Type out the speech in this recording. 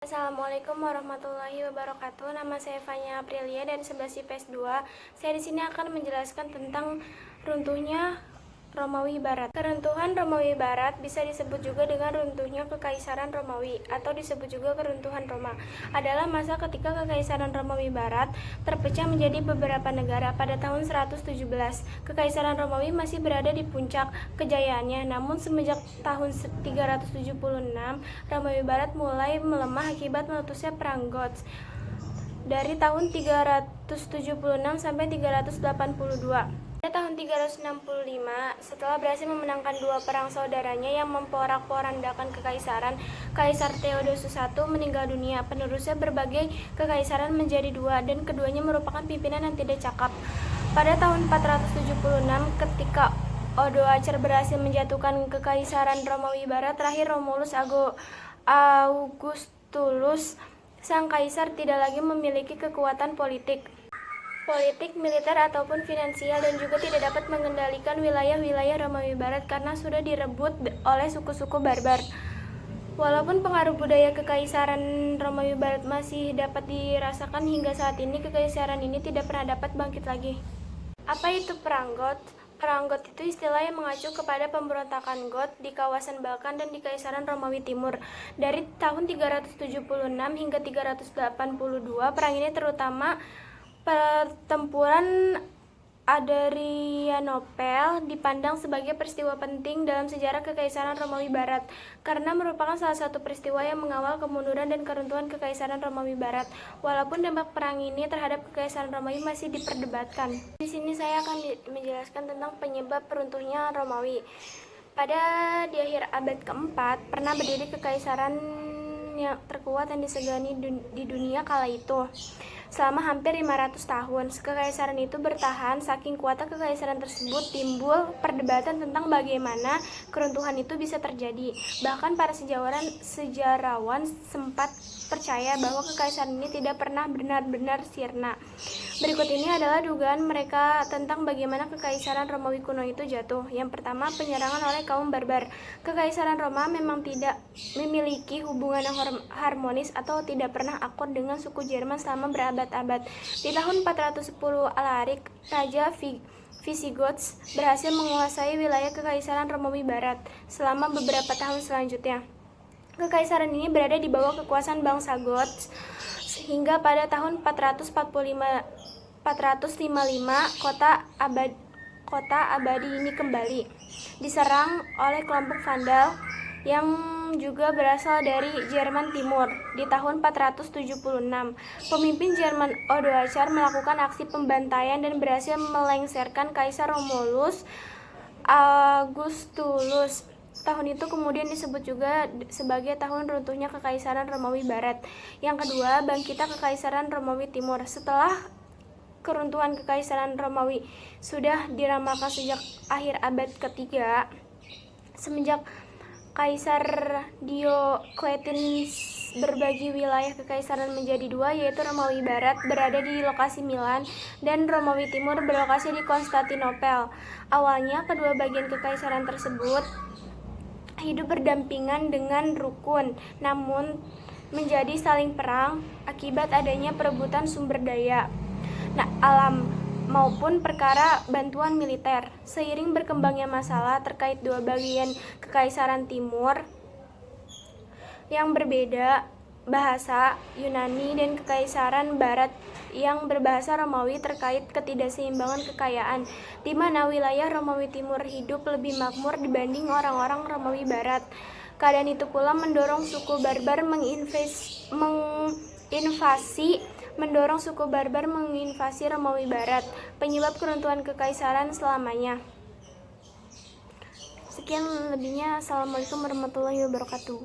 Assalamualaikum warahmatullahi wabarakatuh. Nama saya Fanya Aprilia dari 11 IPS 2. Saya di sini akan menjelaskan tentang runtuhnya Romawi Barat. Keruntuhan Romawi Barat bisa disebut juga dengan runtuhnya Kekaisaran Romawi atau disebut juga keruntuhan Roma. Adalah masa ketika Kekaisaran Romawi Barat terpecah menjadi beberapa negara pada tahun 117. Kekaisaran Romawi masih berada di puncak kejayaannya, namun semenjak tahun 376 Romawi Barat mulai melemah akibat meletusnya Perang Goths dari tahun 376 sampai 382. Pada tahun 365, setelah berhasil memenangkan dua perang saudaranya yang memporak-porandakan kekaisaran, Kaisar Theodosius I meninggal dunia. Penerusnya berbagai kekaisaran menjadi dua, dan keduanya merupakan pimpinan yang tidak cakap. Pada tahun 476, ketika Odoacer berhasil menjatuhkan kekaisaran Romawi Barat, terakhir Romulus Augustulus, sang kaisar tidak lagi memiliki kekuatan politik, militer ataupun finansial, dan juga tidak dapat mengendalikan wilayah-wilayah Romawi Barat karena sudah direbut oleh suku-suku barbar. Walaupun pengaruh budaya Kekaisaran Romawi Barat masih dapat dirasakan hingga saat ini, kekaisaran ini tidak pernah dapat bangkit lagi. Apa itu Perang Goth? Perang Goth itu istilah yang mengacu kepada pemberontakan Goth di kawasan Balkan dan di Kekaisaran Romawi Timur. Dari tahun 376 hingga 382, perang ini terutama pertempuran Adrianopel dipandang sebagai peristiwa penting dalam sejarah Kekaisaran Romawi Barat karena merupakan salah satu peristiwa yang mengawal kemunduran dan keruntuhan Kekaisaran Romawi Barat. Walaupun dampak perang ini terhadap Kekaisaran Romawi masih diperdebatkan. Di sini saya akan menjelaskan tentang penyebab runtuhnya Romawi. Di akhir abad keempat pernah berdiri kekaisaran yang terkuat yang disegani di dunia kala itu. Selama hampir 500 tahun, kekaisaran itu bertahan. Saking kuatnya kekaisaran tersebut, timbul perdebatan tentang bagaimana keruntuhan itu bisa terjadi. Bahkan para sejarawan sempat percaya bahwa kekaisaran ini tidak pernah benar-benar sirna. Berikut ini adalah dugaan mereka tentang bagaimana kekaisaran Romawi kuno itu jatuh. Yang pertama, penyerangan oleh kaum barbar. Kekaisaran Roma memang tidak memiliki hubungan yang harmonis atau tidak pernah akur dengan suku Jerman selama berabad-abad. Di tahun 410 Alaric, Raja Visigoths berhasil menguasai wilayah Kekaisaran Romawi Barat selama beberapa tahun selanjutnya. Kekaisaran ini berada di bawah kekuasaan bangsa Goths hingga pada tahun 455 kota abadi ini kembali diserang oleh kelompok Vandal yang juga berasal dari Jerman Timur. Di tahun 476, pemimpin Jerman Odoacer melakukan aksi pembantaian dan berhasil melengsarkan Kaisar Romulus Augustulus. Tahun itu kemudian disebut juga sebagai tahun runtuhnya Kekaisaran Romawi Barat. Yang kedua, bangkitnya Kekaisaran Romawi Timur. Setelah keruntuhan Kekaisaran Romawi sudah diramalkan sejak akhir abad ketiga, semenjak Kaisar Diocletian berbagi wilayah kekaisaran menjadi dua, yaitu Romawi Barat berada di lokasi Milan dan Romawi Timur berlokasi di Konstantinopel. Awalnya kedua bagian kekaisaran tersebut hidup berdampingan dengan rukun, namun menjadi saling perang akibat adanya perebutan sumber daya alam maupun perkara bantuan militer. Seiring berkembangnya masalah terkait dua bagian Kekaisaran Timur yang berbeda bahasa Yunani dan Kekaisaran Barat yang berbahasa Romawi terkait ketidakseimbangan kekayaan, di mana wilayah Romawi Timur hidup lebih makmur dibanding orang-orang Romawi Barat. Keadaan itu pula mendorong suku barbar menginvasi Romawi Barat, penyebab keruntuhan kekaisaran selamanya. Sekian lebihnya. Assalamualaikum warahmatullahi wabarakatuh.